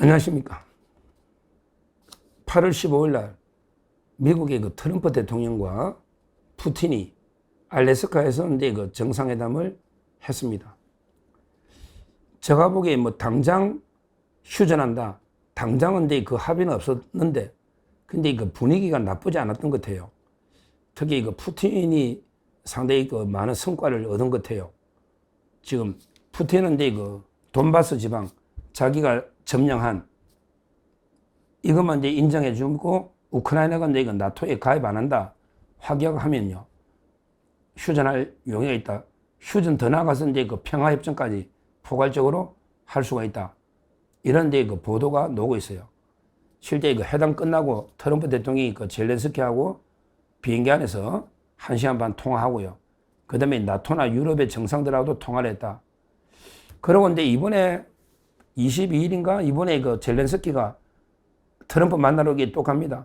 안녕하십니까. 8월 15일 날 미국의 그 트럼프 대통령과 푸틴이 알래스카에서 이제 그 정상회담을 했습니다. 제가 보기에 뭐 당장 휴전한다. 당장은 이제 그 합의는 없었는데, 근데 그 분위기가 나쁘지 않았던 것 같아요. 특히 그 푸틴이 상당히 그 많은 성과를 얻은 것 같아요. 지금 푸틴은 이제 그 돈바스 지방 자기가 점령한 이것만 이제 인정해 주고 우크라이나가 이제 나토에 가입 안 한다 확약하면요 휴전할 용의가 있다. 휴전 더 나가서 이제 그 평화협정까지 포괄적으로 할 수가 있다. 이런 이제 그 보도가 나오고 있어요. 실제 그 회담 끝나고 트럼프 대통령이 그 젤렌스키하고 비행기 안에서 1시간 반 통화하고요. 그 다음에 나토나 유럽의 정상들하고도 통화를 했다. 그러고 이제 이번에 22일인가 이번에 그 젤렌스키가 트럼프 만나러 또 갑니다.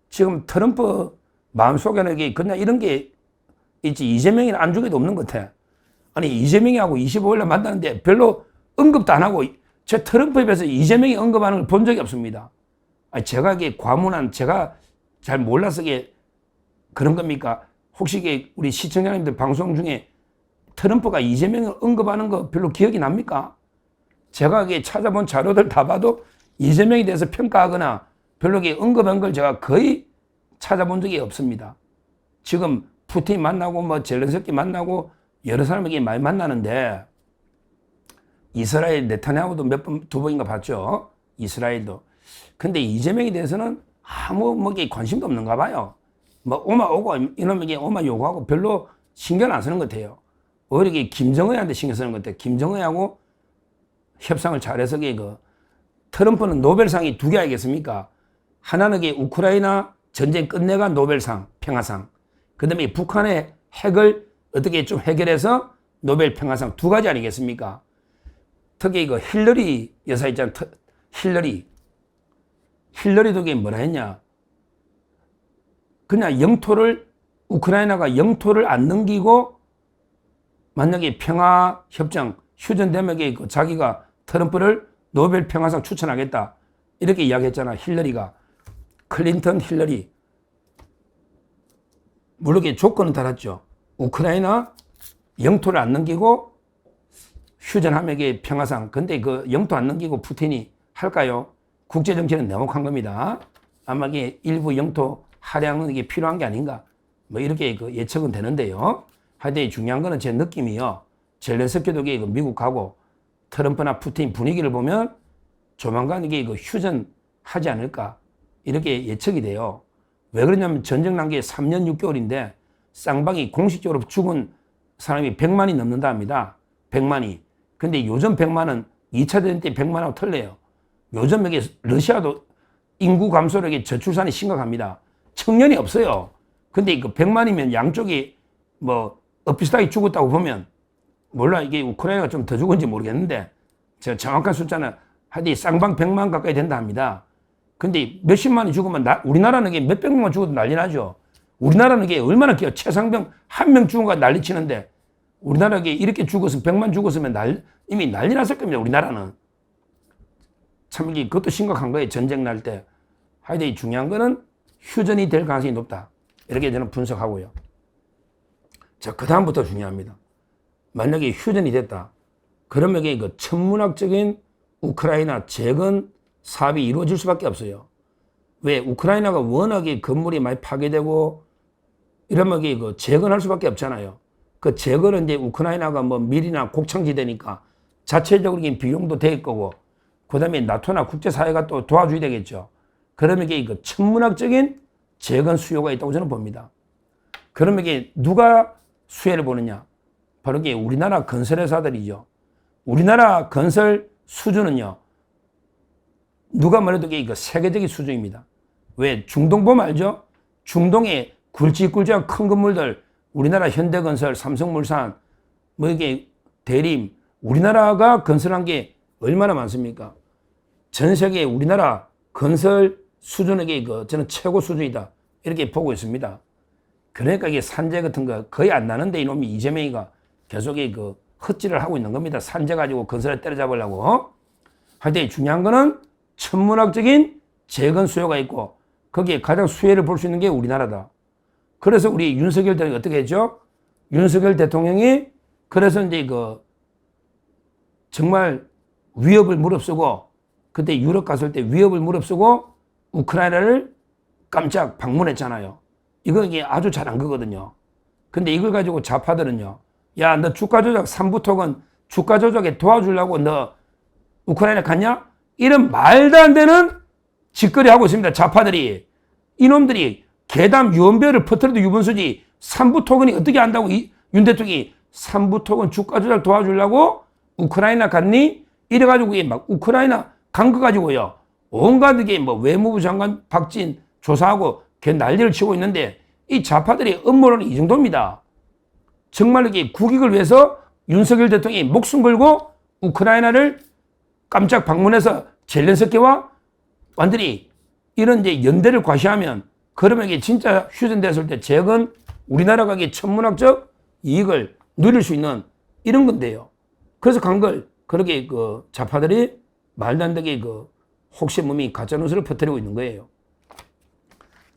지금 트럼프 마음속에는 그냥 이런 게 있지. 이재명이는 안중에도 없는 것 같아. 아니 이재명이하고 25일에 만나는데 별로 언급도 안 하고 제 트럼프에 비해서 이재명이 언급하는 걸 본 적이 없습니다. 아니 제가 이게 과문한 제가 잘 몰라서 이게 그런 겁니까? 혹시 이게 우리 시청자님들 방송 중에 트럼프가 이재명을 언급하는 거 별로 기억이 납니까? 제가 이게 찾아본 자료들 다 봐도 이재명에 대해서 평가하거나 별로 언급한 걸 제가 거의 찾아본 적이 없습니다. 지금 푸틴 만나고 뭐 젤렌스키 만나고 여러 사람에게 많이 만나는데 이스라엘 네타냐후도 몇 번, 두 번인가 봤죠. 이스라엘도. 근데 이재명에 대해서는 아무 관심도 없는가 봐요. 뭐 오마 오고 이놈에게 오마 요구하고 별로 신경 안 쓰는 것 같아요. 오히려 김정은한테 신경 쓰는 것 같아요. 김정은하고 협상을 잘해서 트럼프는 노벨상이 2개 아니겠습니까? 하나는 우크라이나 전쟁 끝내가 노벨상, 평화상. 그 다음에 북한의 핵을 어떻게 좀 해결해서 노벨 평화상 2가지 아니겠습니까? 특히 힐러리 여사 있잖아요. 힐러리도 뭐라 했냐? 그냥 우크라이나가 영토를 안 넘기고 만약에 평화협정 휴전되면 자기가 트럼프를 노벨 평화상 추천하겠다. 이렇게 이야기했잖아. 힐러리가. 클린턴 힐러리. 물론 조건은 달았죠. 우크라이나 영토를 안 넘기고 휴전하면 평화상. 근데 영토 안 넘기고 푸틴이 할까요? 국제정치는 냉혹한 겁니다. 아마 일부 영토 할양은 필요한 게 아닌가. 뭐 이렇게 예측은 되는데요. 하여튼 중요한 거는 제 느낌이요. 젤렌스키도 미국 가고 트럼프나 푸틴 분위기를 보면 조만간 휴전하지 않을까. 이렇게 예측이 돼요. 왜 그러냐면 전쟁 난 게 3년 6개월인데 쌍방이 공식적으로 죽은 사람이 100만이 넘는다 합니다. 100만이. 근데 요즘 100만은 2차 대전 때 100만하고 틀려요. 요즘 러시아도 인구 감소력에 저출산이 심각합니다. 청년이 없어요. 근데 100만이면 양쪽이 비슷하게 죽었다고 보면 몰라 우크라이나가 좀 더 죽은지 모르겠는데 제가 정확한 숫자는 하여튼 쌍방 100만 가까이 된다 합니다. 근데 몇십만이 죽으면 우리나라는 몇백명만 죽어도 난리 나죠. 우리나라는 얼마나 최상병 1명 죽은 거 난리 치는데 우리나라가 이렇게 죽었으면 100만 죽었으면 이미 난리 났을 겁니다. 우리나라는. 참 그것도 심각한 거예요. 전쟁 날 때. 하여튼 중요한 거는 휴전이 될 가능성이 높다. 이렇게 저는 분석하고요. 자, 그 다음부터 중요합니다. 만약에 휴전이 됐다. 그러면 천문학적인 우크라이나 재건 사업이 이루어질 수밖에 없어요. 왜? 우크라이나가 워낙에 건물이 많이 파괴되고 이러면 재건할 수밖에 없잖아요. 그 재건은 이제 우크라이나가 밀이나 곡창지대니까 자체적으로 비용도 될 거고 그 다음에 나토나 국제사회가 또 도와줘야 되겠죠. 그러면 천문학적인 재건 수요가 있다고 저는 봅니다. 그러면 누가 수혜를 보느냐? 바로 우리나라 건설회사들이죠. 우리나라 건설 수준은요. 누가 뭐래도 세계적인 수준입니다. 왜? 중동 보면 알죠? 중동에 굵직굵직한 큰 건물들 우리나라 현대건설, 삼성물산 대림 우리나라가 건설한 게 얼마나 많습니까? 전 세계 우리나라 건설 수준에게 저는 최고 수준이다. 이렇게 보고 있습니다. 그러니까 산재 같은 거 거의 안 나는데 이놈이 이재명이가 계속 헛질을 하고 있는 겁니다. 산재 가지고 건설에 때려잡으려고. 하여튼 중요한 거는 천문학적인 재건 수요가 있고 거기에 가장 수혜를 볼 수 있는 게 우리나라다. 그래서 우리 윤석열 대통령이 어떻게 했죠? 윤석열 대통령이 그래서 이제 정말 위협을 무릅쓰고 그때 유럽 갔을 때 위협을 무릅쓰고 우크라이나를 깜짝 방문했잖아요. 이게 아주 잘한 거거든요. 근데 이걸 가지고 좌파들은요. 야, 너 주가 조작 3부토건 주가 조작에 도와주려고 너 우크라이나 갔냐? 이런 말도 안 되는 짓거리 하고 있습니다. 좌파들이. 이놈들이 괴담 유언별을 퍼뜨려도 유분수지 3부토건이 어떻게 한다고 윤 대통령이 3부토건 주가 조작 도와주려고 우크라이나 갔니? 이래가지고 막 우크라이나 간 거 가지고요. 온갖 게 뭐 외무부 장관 박진 조사하고 걔 난리를 치고 있는데 이 좌파들의 음모론이 이 정도입니다. 정말 이게 국익을 위해서 윤석열 대통령이 목숨 걸고 우크라이나를 깜짝 방문해서 젤렌스키와 완전히 이런 이제 연대를 과시하면 그러면 이게 진짜 휴전됐을 때 재건 우리나라가 이게 천문학적 이익을 누릴 수 있는 이런 건데요. 그래서 간 걸 그렇게 좌파들이 말도 안 되게 혹시 몸이 가짜뉴스를 퍼뜨리고 있는 거예요.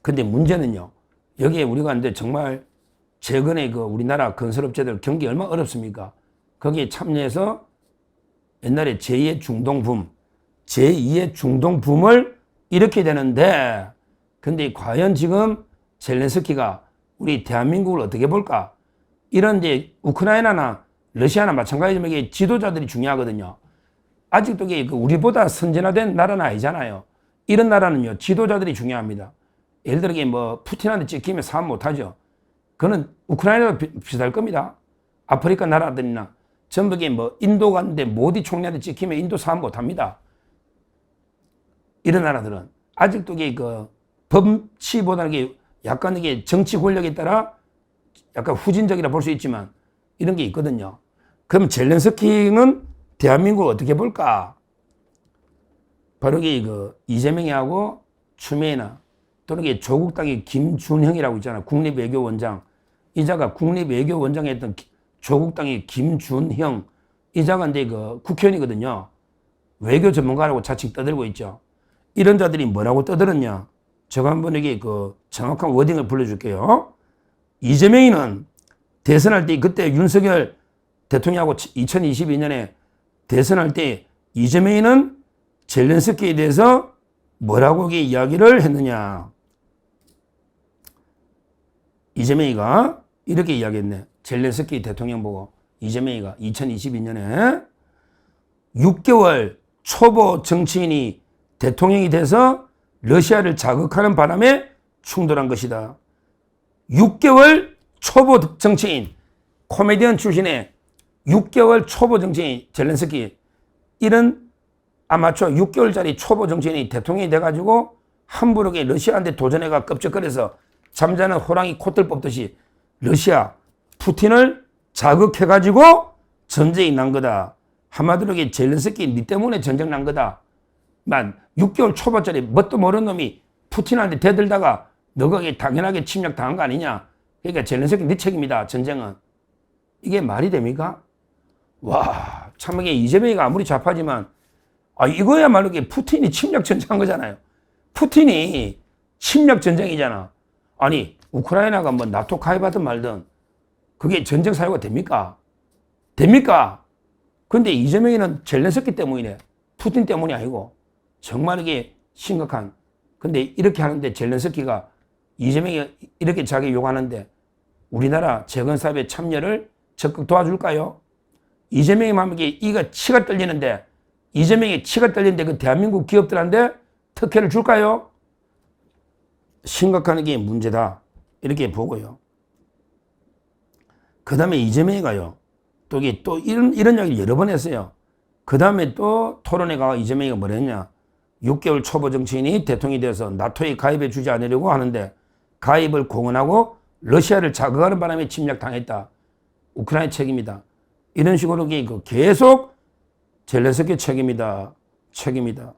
근데 문제는요. 여기에 우리가 이제 정말 최근에 우리나라 건설업체들 경기 얼마나 어렵습니까? 거기에 참여해서 옛날에 제2의 중동붐, 제2의 중동붐을 일으켜야 되는데 근데 과연 지금 젤렌스키가 우리 대한민국을 어떻게 볼까? 이런 이제 우크라이나나 러시아나 마찬가지지만 이게 지도자들이 중요하거든요. 아직도 이게 우리보다 선진화된 나라는 아니잖아요. 이런 나라는요, 지도자들이 중요합니다. 예를 들어 뭐 푸틴한테 찍히면 사업 못하죠. 그거는 우크라이나도 비슷할 겁니다. 아프리카 나라들이나 전부 뭐 인도 갔는데 모디 총리한테 찍히면 인도 사업 못합니다. 이런 나라들은 아직도 이게 법치보다는 이게 약간 이게 정치 권력에 따라 약간 후진적이라 볼 수 있지만 이런 게 있거든요. 그럼 젤렌스키는 대한민국을 어떻게 볼까? 바로 이게 이재명이하고 추미애나 또는 이게 조국 당의 김준형이라고 있잖아. 국립외교원장. 이자가 국립외교원장에 했던 조국 당의 김준형. 이자가 이제 국회의원이거든요. 외교 전문가라고 자칭 떠들고 있죠. 이런 자들이 뭐라고 떠들었냐? 제가 한번 이게 정확한 워딩을 불러줄게요. 이재명이는 대선할 때 그때 윤석열 대통령하고 2022년에 대선할 때 이재명이는 젤렌스키에 대해서 뭐라고 이야기를 했느냐. 이재명이가 이렇게 이야기했네. 젤렌스키 대통령 보고 이재명이가 2022년에 6개월 초보 정치인이 대통령이 돼서 러시아를 자극하는 바람에 충돌한 것이다. 6개월 초보 정치인, 코미디언 출신의 6개월 초보 정치인 젤렌스키, 이런 아마추어 6개월짜리 초보 정치인이 대통령이 돼가지고 함부로 러시아한테 도전해가 껍적거려서 잠자는 호랑이 콧들 뽑듯이 러시아, 푸틴을 자극해가지고 전쟁이 난 거다. 한마디로 젤렌스키 니 때문에 전쟁 난 거다. 만 6개월 초보짜리 뭣도 모르는 놈이 푸틴한테 대들다가 너가 당연하게 침략 당한 거 아니냐. 그러니까 젤렌스키 네 책임이다. 전쟁은. 이게 말이 됩니까? 와, 참 이게 이재명이가 아무리 좌파지만 이거야말로 이게 푸틴이 침략 전쟁한 거잖아요. 푸틴이 침략 전쟁이잖아. 아니 우크라이나가 뭐 나토 가입하든 말든 그게 전쟁 사유가 됩니까? 됩니까? 근데 이재명이는 젤렌스키 때문이네. 푸틴 때문이 아니고 정말 이게 심각한. 근데 이렇게 하는데 젤렌스키가 이재명이 이렇게 자기 욕하는데 우리나라 재건사업에 참여를 적극 도와줄까요? 이재명이 하면 이가 치가 떨리는데 이재명이 치가 떨리는데 그 대한민국 기업들한테 특혜를 줄까요? 심각한 게 문제다. 이렇게 보고요. 그 다음에 이재명이가요. 또 이런 이야기를 여러 번 했어요. 그 다음에 또 토론회 가 이재명이가 뭐라 했냐. 6개월 초보 정치인이 대통령이 돼서 나토에 가입해 주지 않으려고 하는데 가입을 공언하고 러시아를 자극하는 바람에 침략당했다. 우크라이나 책임이다. 이런 식으로 계속 젤렌스키 책임이다. 책임이다.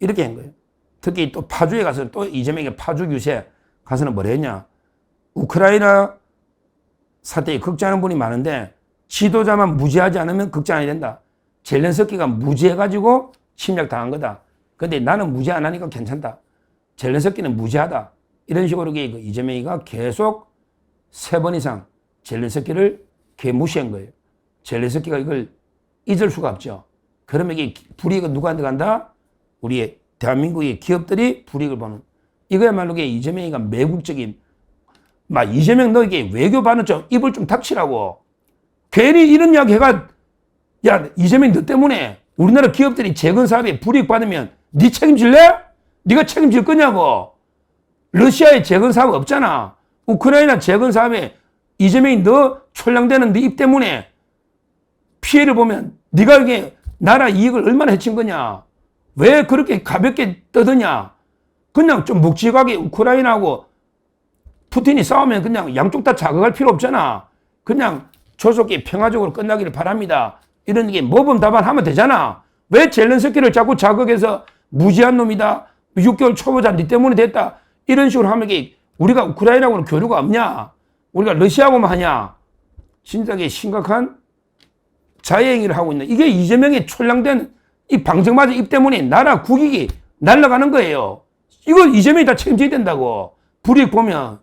이렇게 한 거예요. 특히 또 파주에 가서 또 이재명이 파주 유세 가서는 뭐라 했냐. 우크라이나 사태에 걱정하는 분이 많은데 지도자만 무지하지 않으면 걱정 안 된다. 젤렌스키가 무지해가지고 침략당한 거다. 근데 나는 무죄 안 하니까 괜찮다. 젤렌스키는 무죄하다. 이런 식으로 이재명이가 계속 3번 이상 젤렌스키를 개무시한 거예요. 젤렌스키가 이걸 잊을 수가 없죠. 그러면 이게 불이익은 누구한테 간다? 우리 대한민국의 기업들이 불이익을 보는. 이거야말로 이재명이가 매국적인, 이재명 너 이게 외교반은 좀 입을 좀 닥치라고. 괜히 이런 이야기 해가, 야, 이재명 너 때문에 우리나라 기업들이 재건 사업에 불이익 받으면 네 책임질래? 네가 책임질 거냐고. 러시아에 재건 사업 없잖아. 우크라이나 재건 사업에 이재명이 너 촐랑대는 네 입 때문에 피해를 보면 네가 이게 나라 이익을 얼마나 해친 거냐. 왜 그렇게 가볍게 떠드냐. 그냥 좀 묵직하게 우크라이나하고 푸틴이 싸우면 그냥 양쪽 다 자극할 필요 없잖아. 그냥 조속히 평화적으로 끝나기를 바랍니다. 이런 게 모범 답안 하면 되잖아. 왜 젤렌스키를 자꾸 자극해서 무지한 놈이다. 6개월 초보자 니 때문에 됐다. 이런 식으로 하면 이게 우리가 우크라이나하고는 교류가 없냐. 우리가 러시아하고만 하냐. 진짜 심각한 자해행위를 하고 있는. 이게 이재명의 촐랑된 이 방정맞은 입 때문에 나라 국익이 날아가는 거예요. 이거 이재명이 다 책임져야 된다고. 불이익 보면.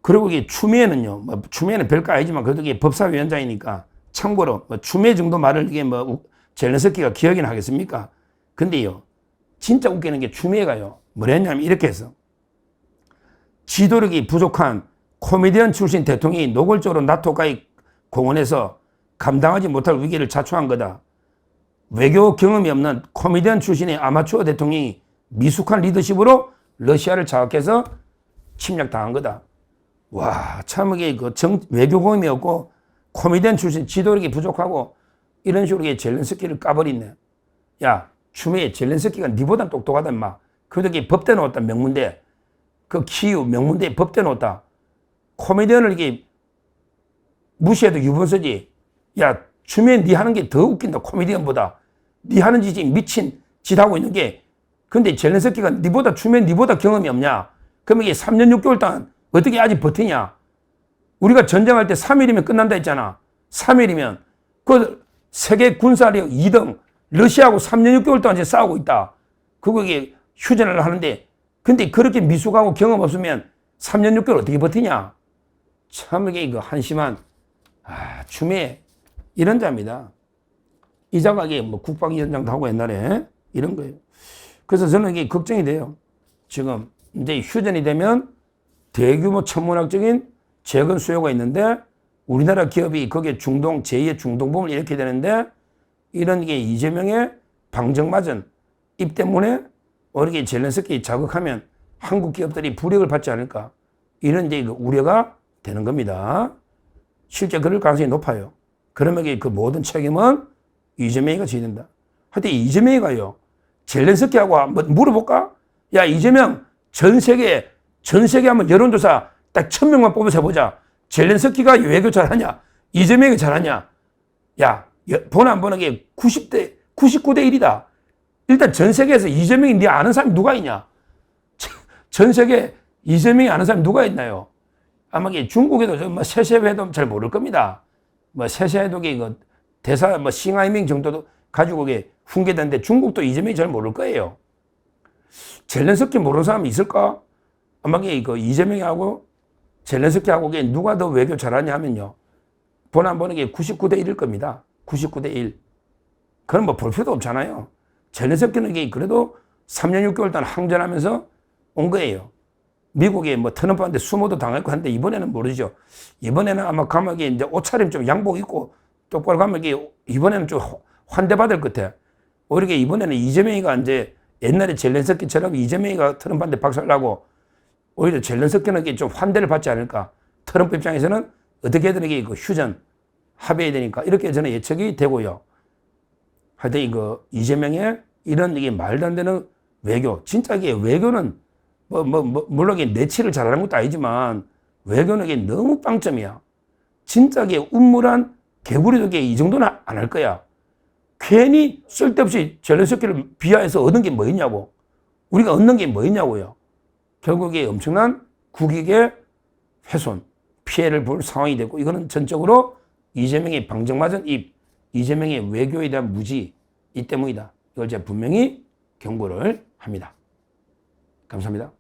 그리고 이게 추미애는요, 추미애는 별거 아니지만 그래도 이게 법사위원장이니까 참고로 추미애 정도 말을 이게 젤렌스키가 기억이나 하겠습니까? 근데요, 진짜 웃기는 게 추미애가요, 뭐라 했냐면 이렇게 해서 지도력이 부족한 코미디언 출신 대통령이 노골적으로 나토 가입 공언해서 감당하지 못할 위기를 자초한 거다. 외교 경험이 없는 코미디언 출신의 아마추어 대통령이 미숙한 리더십으로 러시아를 장악해서 침략당한 거다. 와, 참 이게 외교 경험이 없고 코미디언 출신 지도력이 부족하고 이런 식으로 젤렌스키를 까버리네. 야, 추미애 젤렌스키가 니보다 똑똑하다 인마. 그래도 법대 놓았다 명문대. 그 키우 명문대 법대 놓았다. 코미디언을 이게 무시해도 유분서지. 야, 추미애 니 하는 게 더 웃긴다. 코미디언보다. 니 하는 짓이 미친 짓 하고 있는 게. 근데 젤렌스키가 추미애 니보다 경험이 없냐. 그럼 이게 3년 6개월 동안 어떻게 아직 버티냐. 우리가 전쟁할 때 3일이면 끝난다 했잖아. 3일이면. 그 세계 군사력 2등 러시아하고 3년 6개월 동안 이제 싸우고 있다. 그게 휴전을 하는데 근데 그렇게 미숙하고 경험 없으면 3년 6개월 어떻게 버티냐. 참 이게 한심한 추미애 이런 자입니다. 이 자가 국방위원장도 하고 옛날에 이런 거예요. 그래서 저는 이게 걱정이 돼요. 지금 이제 휴전이 되면 대규모 천문학적인 재건 수요가 있는데 우리나라 기업이 거기에 제2의 중동범을 일으키게 되는데 이런 게 이재명의 방정맞은 입 때문에 어렵게 젤렌스키 자극하면 한국 기업들이 불이익을 받지 않을까. 이런 이제 우려가 되는 겁니다. 실제 그럴 가능성이 높아요. 그러면 그 모든 책임은 이재명이가 져야 된다. 하여튼 이재명이가요, 젤렌스키하고 한번 물어볼까? 야, 이재명 전 세계 한번 여론조사 딱 1000명만 뽑아서 해보자. 젤렌스키가 외교 잘하냐? 이재명이 잘하냐? 야, 보나 안 보나 게 99대 1이다. 일단 전 세계에서 이재명이 네 아는 사람이 누가 있냐? 전 세계 이재명이 아는 사람이 누가 있나요? 아마 중국에도 세세회도 잘 모를 겁니다. 세세회도 대사 싱하이밍 정도도 가지고 훈계되는데 중국도 이재명이 잘 모를 거예요. 젤렌스키 모르는 사람이 있을까? 아마 이재명하고 젤렌스키하고 누가 더 외교 잘하냐 하면요. 보나 안 보는 게 99대 1일 겁니다. 99대 1. 그건 볼 필요도 없잖아요. 젤렌스키는 그래도 3년 6개월 동안 항전하면서 온 거예요. 미국에 트럼프한테 수모도 당했고 한데 이번에는 모르죠. 이번에는 아마 가면 이제 옷차림 좀 양복 입고 똑바로 가면 이번에는 좀 환대받을 것 같아. 오히려 이번에는 이재명이가 이제 옛날에 젤렌스키처럼 이재명이가 트럼프한테 박살나고 오히려 젤렌스키는 좀 환대를 받지 않을까. 트럼프 입장에서는 어떻게든 휴전 합의해야 되니까 이렇게 저는 예측이 되고요. 하여튼 이재명의 이런 말도 안 되는 외교. 진짜 외교는 물론 내치를 잘하는 것도 아니지만 외교는 너무 빵점이야. 진짜 음물한 개구리도 이 정도는 안 할 거야. 괜히 쓸데없이 젤렌스키를 비하해서 얻은 게 뭐 있냐고. 우리가 얻는 게 뭐 있냐고요. 결국에 엄청난 국익의 훼손, 피해를 볼 상황이 되고 이거는 전적으로 이재명의 방정맞은 입, 이재명의 외교에 대한 무지 이 때문이다. 이걸 제가 분명히 경고를 합니다. 감사합니다.